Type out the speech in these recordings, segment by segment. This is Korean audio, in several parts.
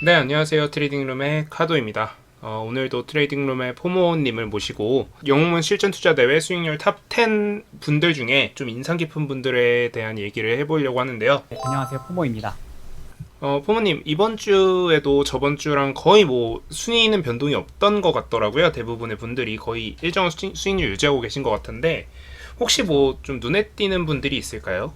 네, 안녕하세요. 트레이딩룸의 카도입니다. 오늘도 트레이딩룸의 포모님을 모시고 영웅문 실전투자대회 수익률 탑 10 분들 중에 좀 인상 깊은 분들에 대한 얘기를 해보려고 하는데요. 네, 안녕하세요. 포모입니다. 포모님, 이번 주에도 저번 주랑 거의 뭐 순위는 변동이 없던 것 같더라고요. 대부분의 분들이 거의 일정한 수익률 유지하고 계신 것 같은데 혹시 뭐 좀 눈에 띄는 분들이 있을까요?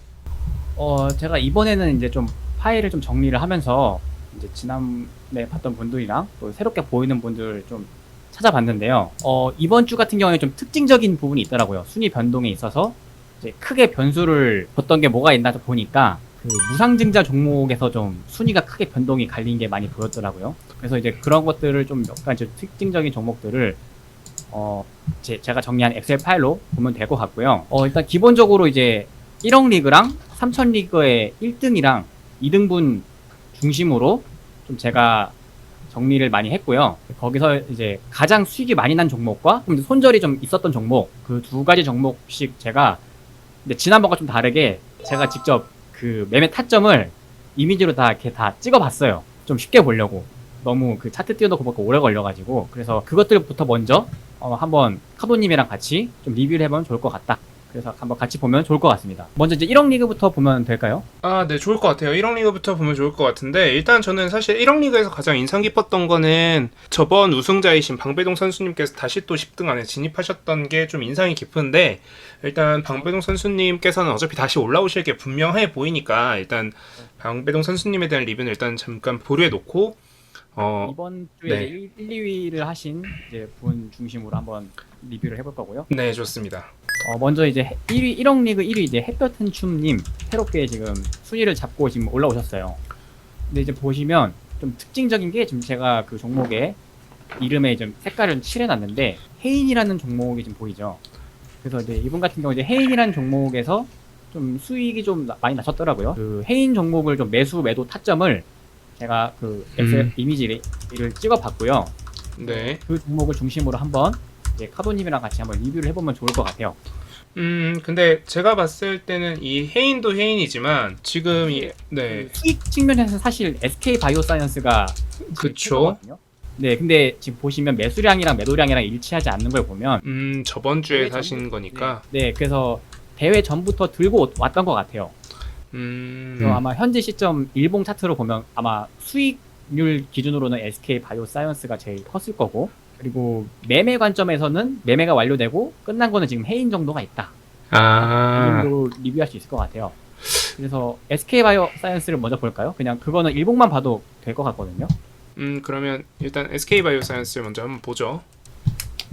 제가 이번에는 이제 좀 파일을 좀 정리를 하면서 이제 지난해 봤던 분들이랑 또 새롭게 보이는 분들 좀 찾아봤는데요. 이번 주 같은 경우에 좀 특징적인 부분이 있더라고요. 순위 변동에 있어서 이제 크게 변수를 줬던 게 뭐가 있나 보니까 그 무상증자 종목에서 좀 순위가 크게 변동이 갈린 게 많이 보였더라고요. 그래서 이제 그런 것들을 좀 몇 가지 특징적인 종목들을 제가 정리한 엑셀 파일로 보면 될 것 같고요. 일단 기본적으로 이제 1억 리그랑 3천 리그의 1등이랑 2등분 중심으로 좀 제가 정리를 많이 했고요. 거기서 이제 가장 수익이 많이 난 종목과 좀 손절이 좀 있었던 종목, 그 두 가지 종목씩 제가 근데 지난번과 좀 다르게 제가 직접 그 매매 타점을 이미지로 다 이렇게 다 찍어봤어요. 좀 쉽게 보려고. 너무 그 차트 띄워놓고 보니까 오래 걸려가지고. 그래서 그것들부터 먼저 한번 카도님이랑 같이 좀 리뷰를 해보면 좋을 것 같다. 그래서 한번 같이 보면 좋을 것 같습니다. 먼저 이제 1억 리그부터 보면 될까요? 네, 좋을 것 같아요. 1억 리그부터 보면 좋을 것 같은데, 일단 저는 사실 1억 리그에서 가장 인상 깊었던 거는 저번 우승자이신 방배동 선수님께서 다시 또 10등 안에 진입하셨던 게 좀 인상이 깊은데, 일단 방배동 선수님께서는 어차피 다시 올라오실 게 분명해 보이니까, 일단 방배동 선수님에 대한 리뷰는 일단 잠깐 보류해 놓고, 이번 주에 네. 이제 1, 2위를 하신 이제 분 중심으로 한번 리뷰를 해볼 거고요. 네, 좋습니다. 먼저 이제 1위, 1억 리그 1위 이제 햇볕은 춤님 새롭게 지금 순위를 잡고 지금 올라오셨어요. 근데 이제 보시면 좀 특징적인 게 지금 제가 그 종목의 이름에 좀 색깔을 좀 칠해놨는데 해인이라는 종목이 지금 보이죠. 그래서 이제 이분 같은 경우 이제 해인이라는 종목에서 좀 수익이 좀 많이 나셨더라고요. 그 해인 종목을 좀 매도 타점을 제가 그 엑셀 이미지를 찍어봤고요. 네. 그 종목을 중심으로 한번 이제 카도님이랑 같이 한번 리뷰를 해보면 좋을 것 같아요. 근데 제가 봤을 때는 이 해인도 해인이지만 지금 네. 그 수익 측면에서 사실 SK 바이오사이언스가 그쵸. 최고거든요. 네, 근데 지금 보시면 매수량이랑 매도량이랑 일치하지 않는 걸 보면 저번 주에 대회 사신 전부- 거니까. 네, 그래서 대회 전부터 들고 왔던 것 같아요. 그래서 아마 현재 시점 일봉 차트로 보면 아마 수익률 기준으로는 SK 바이오사이언스가 제일 컸을 거고 그리고 매매 관점에서는 매매가 완료되고 끝난 거는 지금 해인 정도가 있다. 이 정도로 리뷰할 수 있을 것 같아요. 그래서 SK 바이오사이언스를 먼저 볼까요? 그냥 그거는 일봉만 봐도 될 것 같거든요. 그러면 일단 SK 바이오사이언스를 먼저 한번 보죠.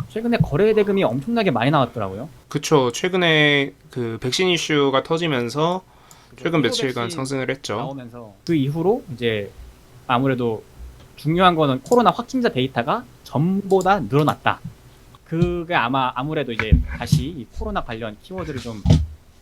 최근에 거래 대금이 엄청나게 많이 나왔더라고요. 그쵸. 최근에 그 백신 이슈가 터지면서 최근 코로백신 며칠간 상승을 했죠. 나오면서 그 이후로 이제 아무래도 중요한 거는 코로나 확진자 데이터가 전보다 늘어났다. 그게 아무래도 이제 다시 이 코로나 관련 키워드를 좀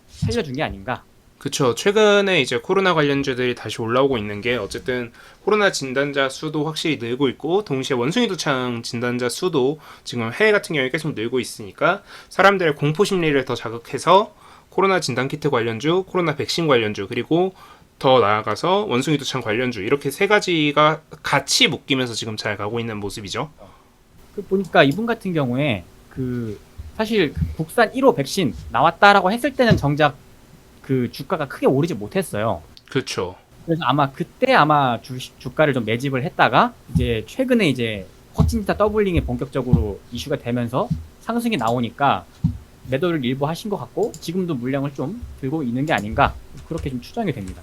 살려준 게 아닌가. 그쵸. 최근에 이제 코로나 관련주들이 다시 올라오고 있는 게 어쨌든 코로나 진단자 수도 확실히 늘고 있고 동시에 원숭이 도창 진단자 수도 지금 해외 같은 경우에 계속 늘고 있으니까 사람들의 공포 심리를 더 자극해서 코로나 진단 키트 관련주, 코로나 백신 관련주 그리고 더 나아가서 원숭이 도창 관련주 이렇게 세 가지가 같이 묶이면서 지금 잘 가고 있는 모습이죠. 그 보니까 이분 같은 경우에 그 사실 국산 1호 백신 나왔다라고 했을 때는 정작 그 주가가 크게 오르지 못했어요. 그렇죠. 그래서 아마 그때 주가를 좀 매집을 했다가 이제 최근에 이제 확진자 더블링이 본격적으로 이슈가 되면서 상승이 나오니까 매도를 일부 하신 것 같고 지금도 물량을 좀 들고 있는 게 아닌가 그렇게 좀 추정이 됩니다.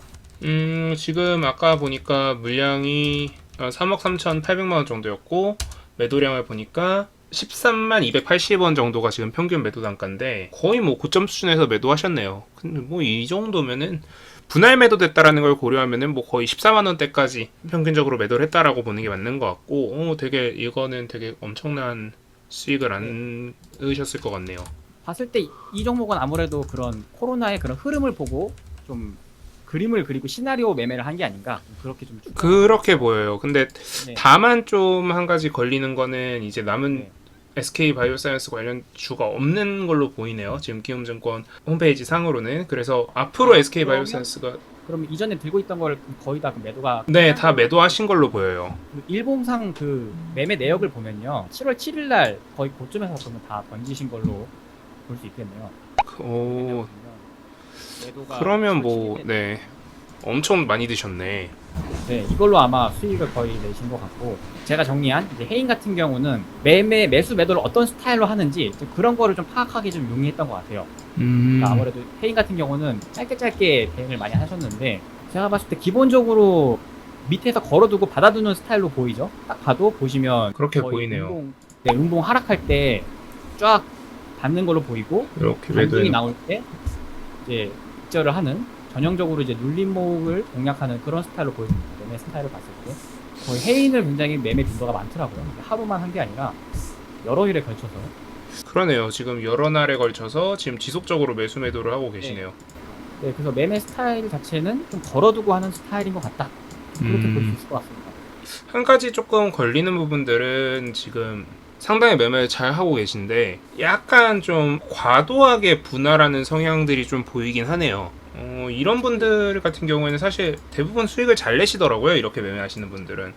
지금 아까 보니까 물량이 3억 3,800만 원 정도였고 매도량을 보니까 13만 280원 정도가 지금 평균 매도 단가인데 거의 뭐 고점 수준에서 매도하셨네요. 근데 뭐 이 정도면은 분할 매도됐다라는 걸 고려하면은 뭐 거의 14만 원대까지 평균적으로 매도를 했다라고 보는 게 맞는 것 같고, 되게 이거는 되게 엄청난 수익을 안 으셨을 것 같네요. 봤을 때 이 종목은 아무래도 그런 코로나의 그런 흐름을 보고 좀 그림을 그리고 시나리오 매매를 한 게 아닌가 그렇게 좀 그렇게 보여요. 근데 네. 다만 좀 한 가지 걸리는 거는 이제 남은 네. SK 바이오사이언스 관련 주가 없는 걸로 보이네요. 지금 기움증권 홈페이지 상으로는. 그래서 앞으로 SK 바이오사이언스가 그러면 이전에 들고 있던 걸 거의 다 그 매도가 네, 다 매도하신 걸로 보여요. 일봉상 그 매매 내역을 보면요. 7월 7일 날 거의 그쯤에서 보면 다 던지신 걸로 볼 수 있겠네요. 오, 매도가 그러면 7월 뭐, 7일. 네, 엄청 많이 드셨네. 네, 이걸로 아마 수익을 거의 내신 것 같고, 제가 정리한 이제 해인 같은 경우는 매수 매도를 어떤 스타일로 하는지 좀 그런 거를 좀 파악하기 좀 용이했던 것 같아요. 그러니까 아무래도 해인 같은 경우는 짧게 대응을 많이 하셨는데, 제가 봤을 때 기본적으로 밑에서 걸어두고 받아두는 스타일로 보이죠? 딱 봐도 보시면 그렇게 거의 보이네요. 음봉 하락할 때 쫙 받는 걸로 보이고, 이렇게 반등이 매도해. 나올 때 이제 익절을 하는, 전형적으로 이제 눌림목을 공략하는 그런 스타일로 보여집니다. 매매 스타일을 봤을 때 거의 해인을 굉장히 매매 빈도가 많더라고요. 하루만 한 게 아니라 여러 일에 걸쳐서. 그러네요. 지금 여러 날에 걸쳐서 지금 지속적으로 매수 매도를 하고 계시네요. 네, 그래서 매매 스타일 자체는 좀 걸어두고 하는 스타일인 것 같다. 그렇게 볼 수 있을 것 같습니다. 한 가지 조금 걸리는 부분들은 지금 상당히 매매를 잘 하고 계신데 약간 좀 과도하게 분할하는 성향들이 좀 보이긴 하네요. 이런 분들 같은 경우에는 사실 대부분 수익을 잘 내시더라고요. 이렇게 매매하시는 분들은.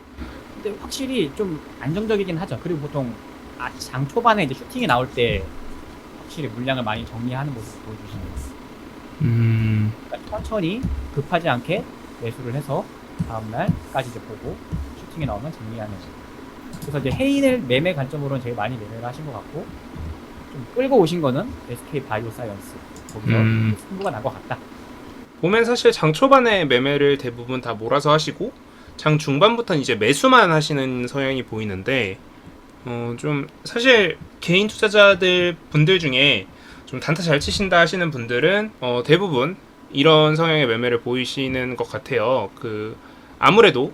근데 확실히 좀 안정적이긴 하죠. 그리고 보통 장 초반에 이제 슈팅이 나올 때 확실히 물량을 많이 정리하는 모습을 보여주시는 거예요. 그러니까 천천히 급하지 않게 매수를 해서 다음날까지 이제 보고 슈팅이 나오면 정리하는. 그래서 이제 해인을 매매 관점으로는 제일 많이 매매를 하신 것 같고, 좀 끌고 오신 거는 SK 바이오 사이언스, 거기서 승부가 난 것 같다. 보면 사실 장 초반에 매매를 대부분 다 몰아서 하시고 장 중반부터는 이제 매수만 하시는 성향이 보이는데 좀 사실 개인 투자자들 분들 중에 좀 단타 잘 치신다 하시는 분들은 대부분 이런 성향의 매매를 보이시는 것 같아요. 아무래도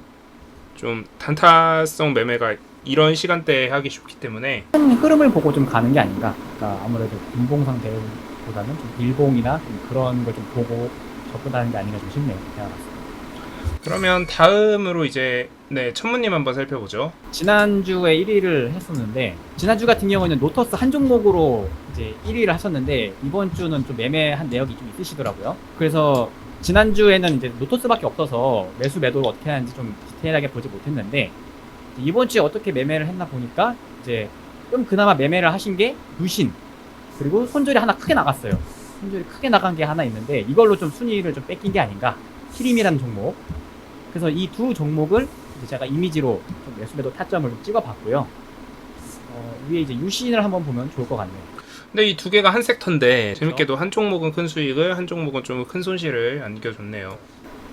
좀 단타성 매매가 이런 시간대에 하기 쉽기 때문에 큰 흐름을 보고 좀 가는 게 아닌가. 그러니까 아무래도 분봉상 대응보다는 좀 일봉이나 좀 그런 걸 좀 보고 접근하는 게 아닌가 좀 싶네요. 제가 봤을 때. 그러면 다음으로 이제 천무님 한번 살펴보죠. 지난주에 1위를 했었는데, 지난주 같은 경우는 노터스 한 종목으로 이제 1위를 하셨는데, 이번 주는 좀 매매한 내역이 좀 있으시더라고요. 그래서 지난주에는 이제 노터스밖에 없어서 매수 매도를 어떻게 하는지 좀 디테일하게 보지 못했는데, 이번 주에 어떻게 매매를 했나 보니까 이제 좀 그나마 매매를 하신 게 유신, 그리고 손절이 하나 크게 나갔어요. 손절이 크게 나간 게 하나 있는데, 이걸로 좀 순위를 좀 뺏긴 게 아닌가. 키림이라는 종목. 그래서 이 두 종목을 이제 제가 이미지로 좀 매수 매도 타점을 좀 찍어봤고요. 위에 이제 유신을 한번 보면 좋을 것 같네요. 근데 이 두 개가 한 섹터인데 그렇죠. 재밌게도 한 종목은 큰 수익을 한 종목은 좀 큰 손실을 안겨줬네요.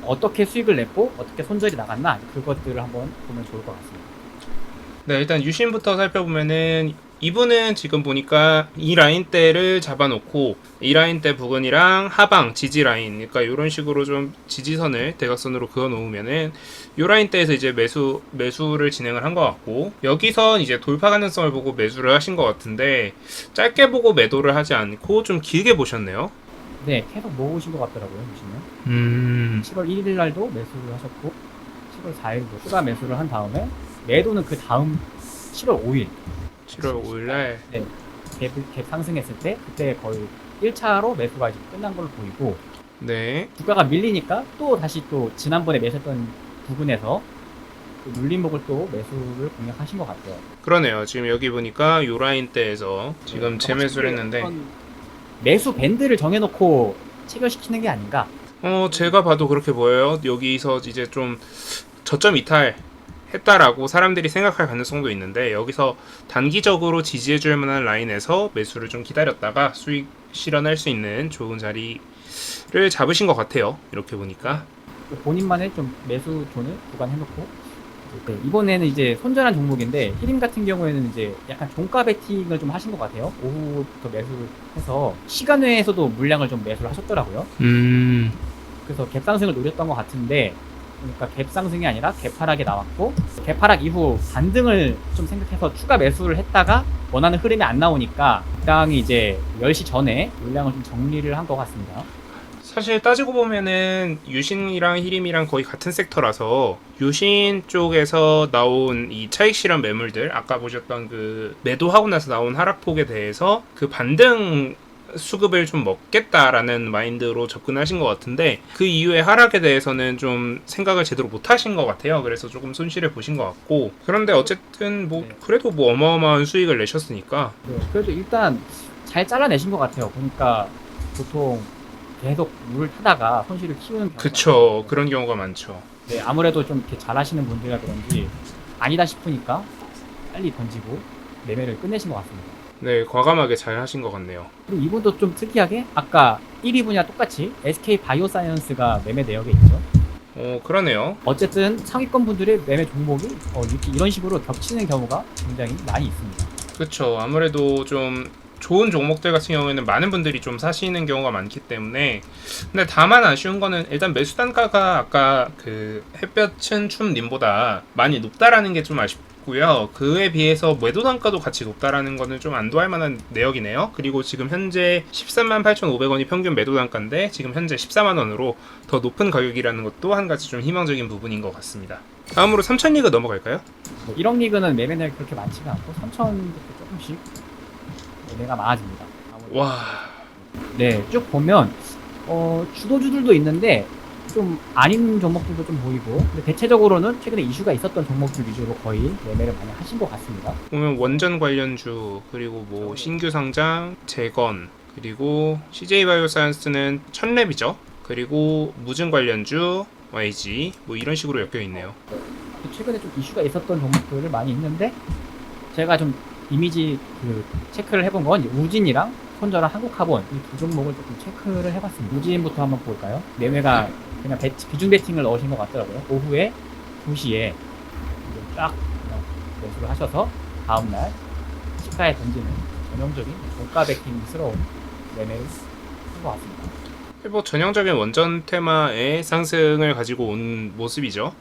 어떻게 수익을 냈고 어떻게 손절이 나갔나, 그것들을 한번 보면 좋을 것 같습니다. 네, 일단 유심부터 살펴보면은 이분은 지금 보니까 이 라인대를 잡아놓고 이 라인대 부근이랑 하방 지지 라인, 그러니까 이런 식으로 좀 지지선을 대각선으로 그어 놓으면은 이 라인대에서 이제 매수를 진행을 한 것 같고, 여기서 이제 돌파 가능성을 보고 매수를 하신 것 같은데 짧게 보고 매도를 하지 않고 좀 길게 보셨네요. 네, 계속 모으신 것 같더라고요, 유신은. 7월 1일 날도 매수를 하셨고, 7월 4일도 추가 매수를 한 다음에, 매도는 그 다음 7월 5일 7월 5일날 네, 갭 상승했을 때 그때 거의 1차로 매수가 이제 끝난 걸로 보이고, 네. 주가가 밀리니까 또 다시 또 지난번에 매수했던 부분에서 또 눌림목을 또 매수를 공략하신 것 같아요. 그러네요. 지금 여기 보니까 요 라인대에서 지금 재매수를 했는데 매수 밴드를 정해놓고 체결시키는 게 아닌가. 제가 봐도 그렇게 보여요. 여기서 이제 좀 저점 이탈 했다라고 사람들이 생각할 가능성도 있는데, 여기서 단기적으로 지지해줄 만한 라인에서 매수를 좀 기다렸다가 수익 실현할 수 있는 좋은 자리를 잡으신 것 같아요. 이렇게 보니까. 본인만의 좀 매수 존을 구간해놓고, 네, 이번에는 이제 손절한 종목인데, 히림 같은 경우에는 이제 약간 종가 베팅을 좀 하신 것 같아요. 오후부터 매수를 해서 시간 외에서도 물량을 좀 매수를 하셨더라고요. 그래서 갭 상승을 노렸던 것 같은데, 그러니까 갭 상승이 아니라 갭 하락이 나왔고, 갭 하락 이후 반등을 좀 생각해서 추가 매수를 했다가 원하는 흐름이 안 나오니까 당이 이제 10시 전에 물량을 좀 정리를 한 것 같습니다. 사실 따지고 보면은 유신이랑 히림이랑 거의 같은 섹터라서 유신 쪽에서 나온 이 차익 실현 매물들, 아까 보셨던 그 매도하고 나서 나온 하락폭에 대해서 그 반등 수급을 좀 먹겠다라는 마인드로 접근하신 것 같은데 그 이후에 하락에 대해서는 좀 생각을 제대로 못 하신 것 같아요. 그래서 조금 손실을 보신 것 같고 그런데 어쨌든 뭐 네. 그래도 뭐 어마어마한 수익을 내셨으니까 네, 그래도 일단 잘 잘라내신 것 같아요. 보니까 보통 계속 물을 타다가 손실을 키우는 경우가 그쵸 많거든요. 그런 경우가 많죠. 네, 아무래도 좀 이렇게 잘하시는 분들이라 그런지 아니다 싶으니까 빨리 던지고 매매를 끝내신 것 같습니다. 네 과감하게 잘 하신 것 같네요. 그리고 이분도 좀 특이하게 아까 1위 분야 똑같이 SK 바이오사이언스가 매매 내역에 있죠. 그러네요. 어쨌든 상위권 분들의 매매 종목이 이렇게 이런 식으로 겹치는 경우가 굉장히 많이 있습니다. 그쵸 아무래도 좀 좋은 종목들 같은 경우에는 많은 분들이 좀 사시는 경우가 많기 때문에 근데 다만 아쉬운 거는 일단 매수 단가가 아까 그 햇볕은 춤님보다 많이 높다라는 게 좀 아쉽고요. 그에 비해서 매도 단가도 같이 높다라는 거는 좀 안도할 만한 내역이네요. 그리고 지금 현재 13만 8,500원이 평균 매도 단가인데 지금 현재 14만 원으로 더 높은 가격이라는 것도 한 가지 좀 희망적인 부분인 것 같습니다. 다음으로 3,000 리그 넘어갈까요? 1억 리그는 매매 내역이 그렇게 많지가 않고 3천부터 조금씩 매매가 많아집니다. 와 네, 쭉 보면 주도주들도 있는데 좀 아닌 종목들도 좀 보이고 근데 대체적으로는 최근에 이슈가 있었던 종목들 위주로 거의 매매를 많이 하신 것 같습니다. 보면 원전 관련주 그리고 뭐 신규 상장, 재건 그리고 CJ 바이오사이언스는 1000랩이죠. 그리고 무증 관련주, YG 뭐 이런 식으로 엮여 있네요. 최근에 좀 이슈가 있었던 종목들을 많이 있는데 제가 좀 이미지 그 체크를 해본 건 이제 우진이랑 손절한 한국카본 이 두 종목을 조금 체크를 해봤습니다. 우진부터 한번 볼까요? 매매가 그냥 비중 베팅을 넣으신 것 같더라고요. 오후에 2시에 쫙 그냥 매수를 하셔서 다음날 시가에 던지는 전형적인 고가 베팅스러운 매매를 한 것 같습니다. 뭐 전형적인 원전 테마의 상승을 가지고 온 모습이죠.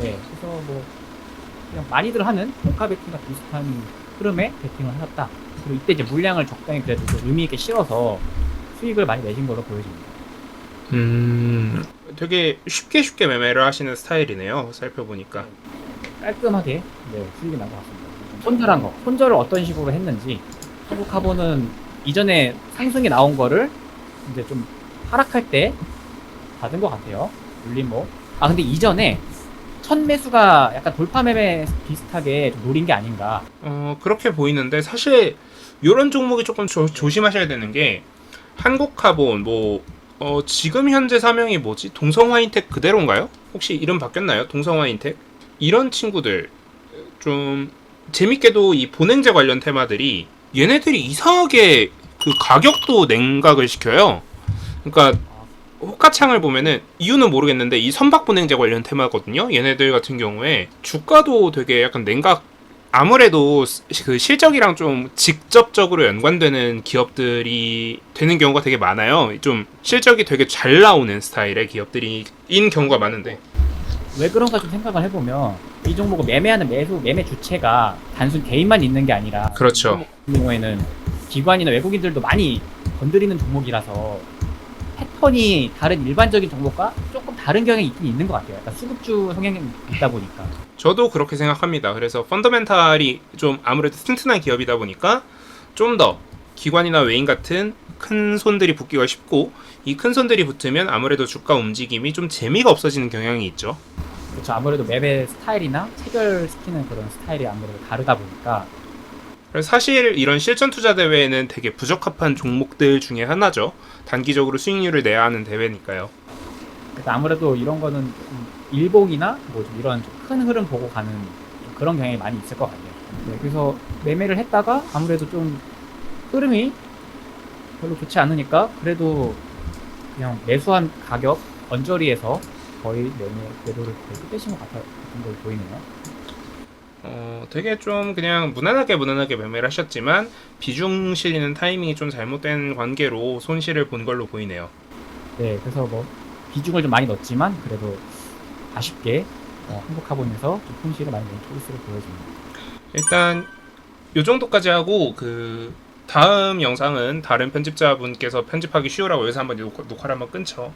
네, 그래서 뭐 그냥 많이들 하는 고가 베팅과 비슷한 흐름의 베팅을 하셨다. 그리고 이때 이제 물량을 적당히 그래도 좀 의미 있게 실어서 수익을 많이 내신 걸로 보여집니다. 되게 쉽게 매매를 하시는 스타일이네요. 살펴보니까. 깔끔하게 수익이 난 것 같습니다. 손절한 거, 손절을 어떤 식으로 했는지 한국카본은 이전에 상승이 나온 거를 이제 좀 하락할 때 받은 것 같아요. 물린 뭐. 아 근데 이전에 첫 매수가 약간 돌파 매매 비슷하게 좀 노린 게 아닌가. 그렇게 보이는데 사실 이런 종목이 조금 조심하셔야 되는 게 한국카본 뭐 지금 현재 사명이 뭐지? 동성화인텍 그대로인가요? 혹시 이름 바뀌었나요? 동성화인텍? 이런 친구들 좀 재밌게도 이 보냉제 관련 테마들이 얘네들이 이상하게 그 가격도 냉각을 시켜요. 그러니까 호가창을 보면은 이유는 모르겠는데 이 선박보냉제 관련 테마거든요. 얘네들 같은 경우에 주가도 되게 약간 냉각 아무래도 그 실적이랑 좀 직접적으로 연관되는 기업들이 되는 경우가 되게 많아요. 좀 실적이 되게 잘 나오는 스타일의 기업들인 경우가 많은데 왜 그런가 좀 생각을 해보면 이 종목을 매매하는 매매 주체가 단순 개인만 있는 게 아니라 그렇죠. 이 종목 같은 경우에는 기관이나 외국인들도 많이 건드리는 종목이라서 패턴이 다른 일반적인 종목과 조금 다른 경향이 있긴 있는 것 같아요. 약간 수급주 성향이 있다 보니까. 저도 그렇게 생각합니다. 그래서 펀더멘탈이 좀 아무래도 튼튼한 기업이다 보니까 좀 더 기관이나 외인 같은 큰 손들이 붙기가 쉽고 이 큰 손들이 붙으면 아무래도 주가 움직임이 좀 재미가 없어지는 경향이 있죠. 그렇죠. 아무래도 매매 스타일이나 체결시키는 그런 스타일이 아무래도 다르다 보니까. 그래서 사실 이런 실전 투자 대회는 되게 부적합한 종목들 중에 하나죠. 단기적으로 수익률을 내야 하는 대회니까요. 그래서 아무래도 이런 거는 좀 일봉이나 뭐 좀 이런 좀 큰 흐름 보고 가는 좀 그런 경향이 많이 있을 것 같아요. 네, 그래서 매매를 했다가 아무래도 좀 흐름이 별로 좋지 않으니까 그래도 그냥 매수한 가격 언저리에서 거의 매도를 거의 끝내신 것 같은 걸 보이네요. 되게 좀 그냥 무난하게 매매를 하셨지만 비중 실리는 타이밍이 좀 잘못된 관계로 손실을 본 걸로 보이네요. 네, 그래서 뭐 비중을 좀 많이 넣었지만 그래도 아쉽게 한국카본에서 좀 손실을 많이 낸 케이스를 보여줍니다. 일단 요 정도까지 하고 그 다음 영상은 다른 편집자분께서 편집하기 쉬우라고 여기서 한번 녹화를 한번 끊죠.